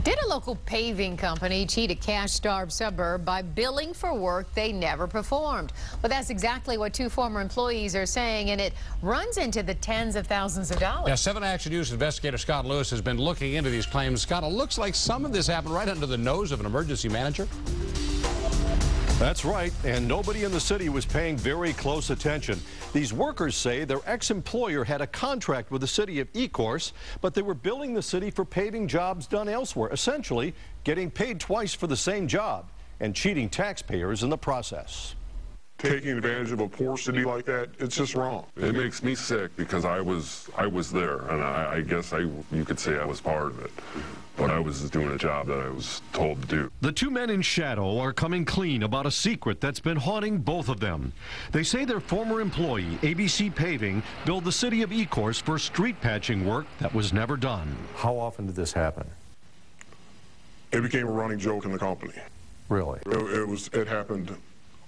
Did a local paving company cheat a cash-starved suburb by billing for work they never performed? Well, that's exactly what two former employees are saying, and it runs into the tens of thousands of dollars. Yeah, 7 Action News investigator Scott Lewis has been looking into these claims. Scott, it looks like some of this happened right under the nose of an emergency manager. That's right, and nobody in the city was paying very close attention. These workers say their ex-employer had a contract with the city of Ecorse, but they were billing the city for paving jobs done elsewhere, essentially getting paid twice for the same job and cheating taxpayers in the process. Taking advantage of a poor city like that, it's just wrong. It makes me sick because I was there, and I guess you could say I was part of it. But I was doing a job that I was told to do. The two men in shadow are coming clean about a secret that's been haunting both of them. They say their former employee, ABC Paving, billed the city of Ecorse for street patching work that was never done. How often did this happen? It became a running joke in the company. Really? It happened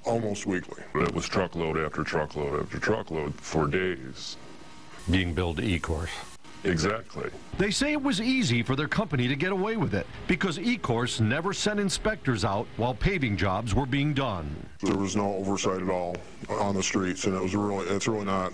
almost weekly. It was truckload after truckload after truckload for days. Being billed to Ecorse. Exactly. They say it was easy for their company to get away with it because Ecorse never sent inspectors out while paving jobs were being done. There was no oversight at all on the streets, and it's really not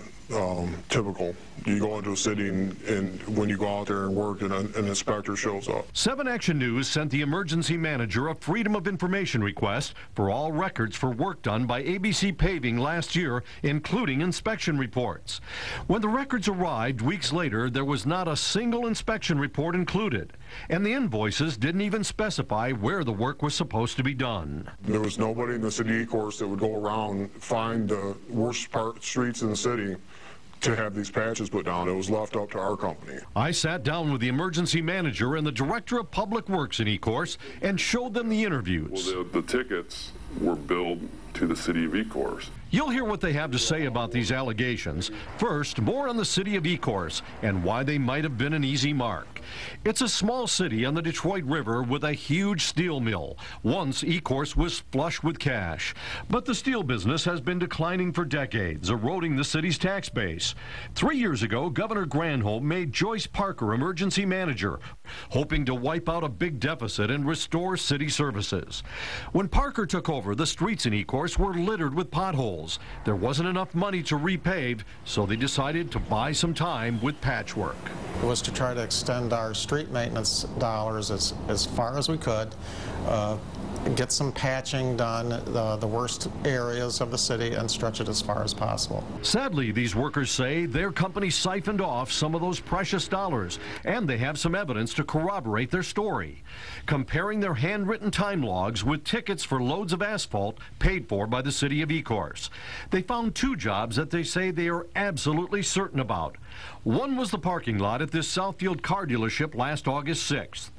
typical. You go into a city and when you go out there and work and an inspector shows up. 7 Action News sent the emergency manager a Freedom of Information request for all records for work done by ABC Paving last year, including inspection reports. When the records arrived weeks later, there was not a single inspection report included, and the invoices didn't even specify where the work was supposed to be done. There was nobody in the city of Ecorse that would go around, find the worst streets in the city to have these patches put down. It was left up to our company. I sat down with the emergency manager and the director of public works in Ecorse and showed them the interviews. Well, the tickets were billed to the city of Ecorse. You'll hear what they have to say about these allegations. First, more on the city of Ecorse and why they might have been an easy mark. It's a small city on the Detroit River with a huge steel mill. Once, Ecorse was flush with cash. But the steel business has been declining for decades, eroding the city's tax base. 3 years ago, Governor Granholm made Joyce Parker emergency manager, hoping to wipe out a big deficit and restore city services. When Parker took over, the streets in Ecorse were littered with potholes. There wasn't enough money to repave, so they decided to buy some time with patchwork. It was to try to extend our street maintenance dollars as far as we could, get some patching done, the worst areas of the city, and stretch it as far as possible. Sadly, these workers say their company siphoned off some of those precious dollars, and they have some evidence to corroborate their story. Comparing their handwritten time logs with tickets for loads of asphalt paid for by the city of Ecorse. They found 2 jobs that they say they are absolutely certain about. One was the parking lot at this Southfield car dealership last August 6th.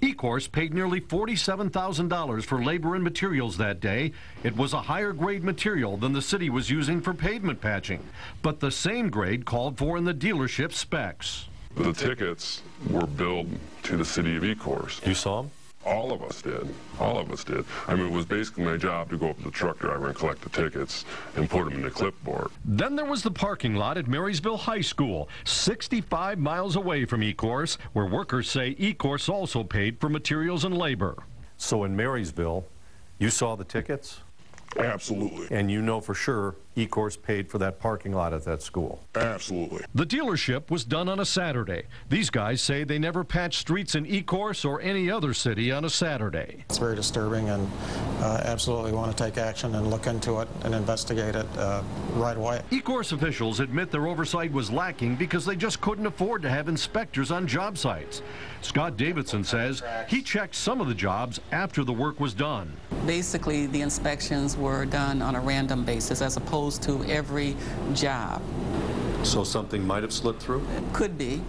Ecorse paid nearly $47,000 for labor and materials that day. It was a higher grade material than the city was using for pavement patching, but the same grade called for in the dealership specs. The tickets were billed to the city of Ecorse. You saw them? All of us did. All of us did. I mean, it was basically my job to go up to the truck driver and collect the tickets and put them in the clipboard. Then there was the parking lot at Marysville High School, 65 miles away from Ecorse, where workers say Ecorse also paid for materials and labor. So in Marysville, you saw the tickets? Absolutely. And you know for sure Ecorse paid for that parking lot at that school? Absolutely. The dealership was done on a Saturday. These guys say they never patched streets in Ecorse or any other city on a Saturday. It's very disturbing, and absolutely want to take action and look into it and investigate it right away. Ecorse officials admit their oversight was lacking because they just couldn't afford to have inspectors on job sites. Scott Davidson says he checked some of the jobs after the work was done. Basically, the inspections were done on a random basis as opposed to every job. So something might have slipped through? Could be.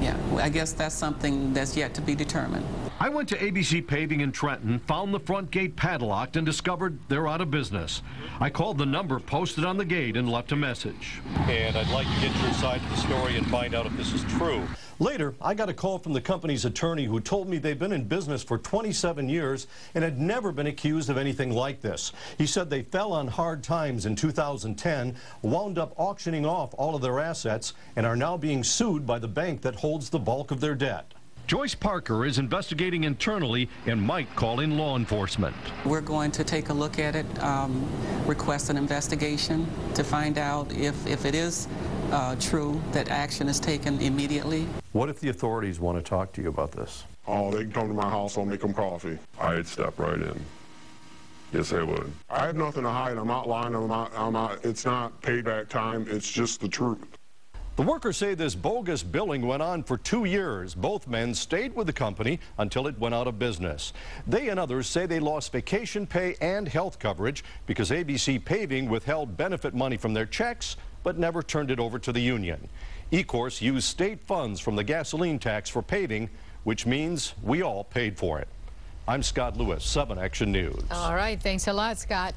Yeah, I guess that's something that's yet to be determined. I went to ABC Paving in Trenton, found the front gate padlocked, and discovered they're out of business. I called the number posted on the gate and left a message. And I'd like to get your side of the story and find out if this is true. Later, I got a call from the company's attorney who told me they've been in business for 27 years and had never been accused of anything like this. He said they fell on hard times in 2010, wound up auctioning off all of their assets, and are now being sued by the bank that holds the bulk of their debt. Joyce Parker is investigating internally and might call in law enforcement. We're going to take a look at it, request an investigation to find out if it is true that action is taken immediately. What if the authorities want to talk to you about this? Oh, they can come to my house, I'll make them coffee. I'd step right in. Yes, I would. I have nothing to hide. I'm not lying. It's not payback time. It's just the truth. The workers say this bogus billing went on for 2 years. Both men stayed with the company until it went out of business. They and others say they lost vacation pay and health coverage because ABC Paving withheld benefit money from their checks but never turned it over to the union. E-Course used state funds from the gasoline tax for paving, which means we all paid for it. I'm Scott Lewis, 7 Action News. All right, thanks a lot, Scott.